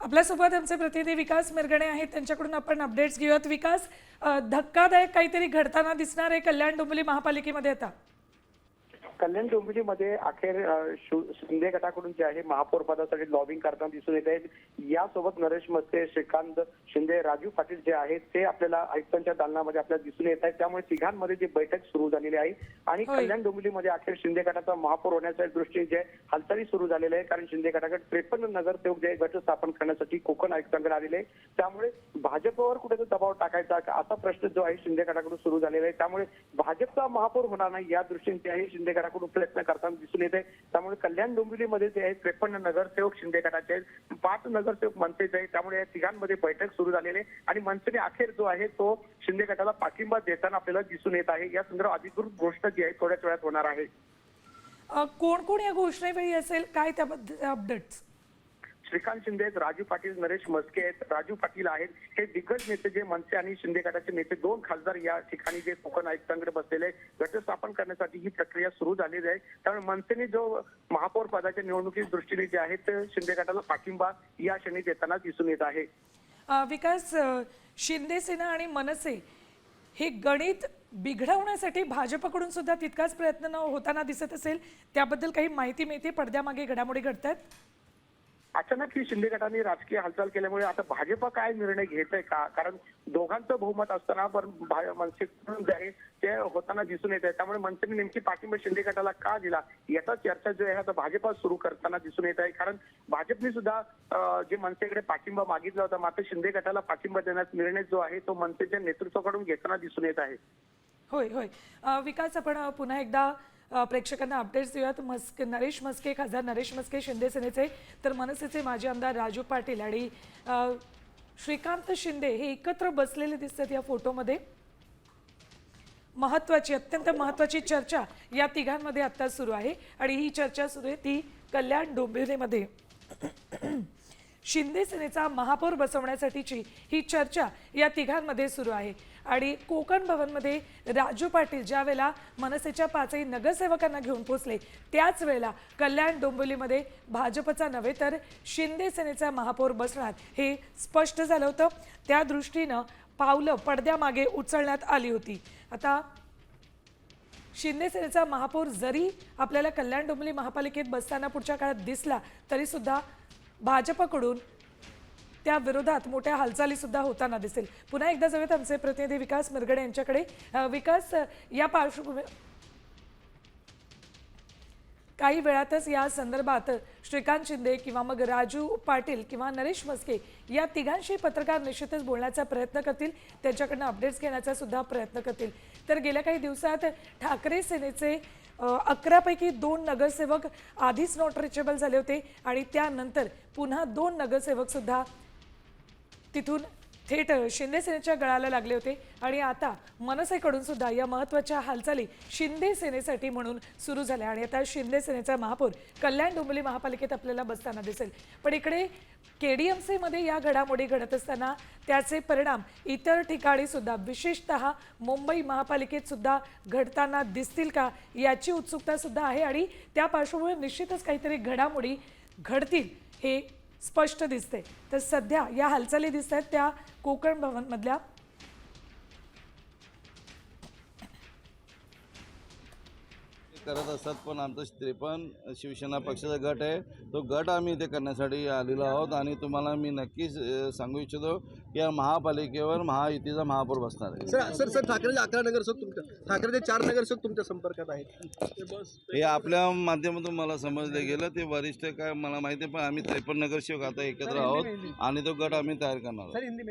आपल्यासोबत आमचे प्रतिनिधी विकास मिरगणे आहेत, त्यांच्याकडून आपण अपडेट्स घेऊयात. विकास, धक्कादायक काहीतरी घडताना दिसणार आहे कल्याण डोंबिवली महापालिकेमध्ये आता. कल्याण डोंबिवलीमध्ये अखेर शिंदे गटाकडून जे आहे महापौर पदासाठी लॉबिंग करताना दिसून येत आहेत. यासोबत नरेश मस्के, श्रीकांत शिंदे, राजू पाटील जे आहेत ते आपल्याला आयुक्तांच्या दालनामध्ये आपल्याला दिसून येत आहेत. त्यामुळे तिघांमध्ये जी बैठक सुरू झालेली आहे आणि कल्याण डोंबिवलीमध्ये अखेर शिंदे गटाचा महापौर होण्याच्या दृष्टीने जे हालचाली सुरू झालेल्या आहे. कारण शिंदे गटाकडे 53 नगरसेवक जे गट स्थापन करण्यासाठी कोकण आयुक्तांकडे आलेले आहे. त्यामुळे भाजपवर कुठेतरी दबाव टाकायचा असा प्रश्न जो आहे शिंदे गटाकडून सुरू झालेला आहे. त्यामुळे भाजपचा महापौर होणार नाही या दृष्टीने जे आहे शिंदे गटाकडून प्रयत्न करताना दिसून येते. त्यामुळे कल्याण डोंबिवलीमध्ये जे आहे 53 नगरसेवक शिंदे गटाचे आहेत, 5 नगरसेवक मनसेचे आहेत. त्यामुळे या तिघांमध्ये बैठक सुरू झालेली आहे आणि मनसेने अखेर जो आहे तो शिंदे गटाला पाठिंबा देताना आपल्याला दिसून येत आहे. या संदर्भात अधिकृत घोषणा जी आहे थोड्याच वेळात होणार आहे. कोण कोण या घोषणेवेळी असेल, काय त्याबद्दल अपडेट्स? श्रीकांत शिंदे आहेत, राजू पाटील, नरेश मस्के आहेत. राजू पाटील आहेत हे दिग्गज नेते जे मनसे आणि शिंदे गटाचे नेते 2 खासदार या ठिकाणी जे कोकण आयुक्तांकडे बसलेले गट स्थापन करण्यासाठी ही प्रक्रिया सुरू झालेली आहे. त्यामुळे मनसेने जो महापौर पदाच्या निवडणुकीच्या दृष्टीने जे आहे ते शिंदे गटाला पाठिंबा या क्षणी देताना दिसून येत आहे. विकास, शिंदे सेना आणि मनसे हे गणित बिघडवण्यासाठी भाजपकडून सुद्धा तितकाच प्रयत्न होताना दिसत असेल, त्याबद्दल काही माहिती मिळते? पडद्यामागे घडामोडी घडतात. अचानक ही शिंदे गटाने राजकीय हालचाल केल्यामुळे आता भाजप काय निर्णय घेत आहे का? कारण दोघांचं बहुमत असताना पण मनसे जे आहे ते होताना दिसून येत आहे. त्यामुळे मनसेने नेमकी पाठिंबा शिंदे गटाला का दिला याचा चर्चा जो आहे आता भाजप सुरू करताना दिसून येत आहे. कारण भाजपने सुद्धा जे मनसेकडे पाठिंबा मागितला होता, मात्र शिंदे गटाला पाठिंबा देण्याचा निर्णय जो आहे तो मनसेच्या नेतृत्वाकडून घेताना दिसून येत आहे. होय होय विकास, आपण पुन्हा एकदा प्रेक्षकांना अपडेट्स देऊयात. नरेश मस्के, खासदार नरेश मस्के शिंदे सेनेचे, तर मनसेचे माजी आमदार राजू पाटील आणि श्रीकांत शिंदे हे एकत्र बसलेले दिसतात या फोटोमध्ये. महत्त्वाची, अत्यंत महत्त्वाची चर्चा या तिघांमध्ये आता सुरू आहे आणि ही चर्चा सुरू आहे ती कल्याण डोंबिवलीमध्ये. शिंदे सेनेचा महापौर बसवण्यासाठीची ही चर्चा या तिघांमध्ये सुरू आहे आणि कोकण भवनमध्ये राजू पाटील ज्या वेळेला मनसेच्या 5 नगरसेवकांना घेऊन पोहोचले त्याच वेळेला कल्याण डोंबिवलीमध्ये भाजपचा नव्हे तर शिंदे सेनेचा महापौर बसणार हे स्पष्ट झालं होतं. त्या दृष्टीनं पावलं पडद्यामागे उचलण्यात आली होती. आता शिंदे सेनेचा महापौर जरी आपल्याला कल्याण डोंबिवली महापालिकेत बसताना पुढच्या काळात दिसला तरी सुद्धा भाजपकडून त्या विरोधात मोठ्या हालचाली सुद्धा होताना दिसेल. पुन्हा एकदा जाऊयात आमचे प्रतिनिधी विकास मिरगणे यांच्याकडे. विकास, या पार्श्वभूमी काही वेळातच या संदर्भात श्रीकांत शिंदे किंवा मग राजू पाटील किंवा नरेश मस्के या तिघांशी पत्रकार निश्चितच बोलण्याचा प्रयत्न करतील, त्यांच्याकडनं अपडेट्स घेण्याचा सुद्धा प्रयत्न करतील. तर गेल्या काही दिवसात ठाकरे सेनेचे 11 पैकी 2 नगरसेवक आधीच नॉट रिचेबल झाले होते आणि त्यानंतर पुन्हा 2 नगरसेवक सुद्धा तिथून थेट शिंदे सेनेच्या गळाला लागले होते आणि आता मनसेकडून सुद्धा या महत्त्वाच्या हालचाली शिंदे सेनेसाठी म्हणून सुरू झाल्या आणि आता शिंदे सेनेचा महापौर कल्याण डोंबिवली महापालिकेत आपल्याला बसताना दिसेल. पण इकडे KDMCमध्ये या घडामोडी घडत असताना त्याचे परिणाम इतर ठिकाणी सुद्धा, विशेषतः मुंबई महापालिकेत सुद्धा घडताना दिसतील का याची उत्सुकता सुद्धा आहे आणि त्या पार्श्वभूमीवर निश्चितच काहीतरी घडामोडी घडतील हे स्पष्ट दिसते. तर सध्या या हालचाली दिसत आहेत त्या कोकण भवनमधल्या. करत असतात, पण आमचं 53 शिवसेना पक्षाचा गट आहे, तो गट आम्ही इथे करण्यासाठी आलेलो आहोत आणि तुम्हाला मी नक्कीच सांगू इच्छितो की या महापालिकेवर महायुतीचा महापौर बसणार आहे. सर ठाकरेचे 11 नगरसेवक तुमच्या, ठाकरेचे 4 नगरसेवक तुमच्या संपर्कात आहेत. हे आपल्या माध्यमातून मला समजलं गेलं, ते वरिष्ठ काय मला माहिती आहे, पण आम्ही 53 नगरसेवक आता एकत्र आहोत आणि तो गट आम्ही तयार करणार आहोत.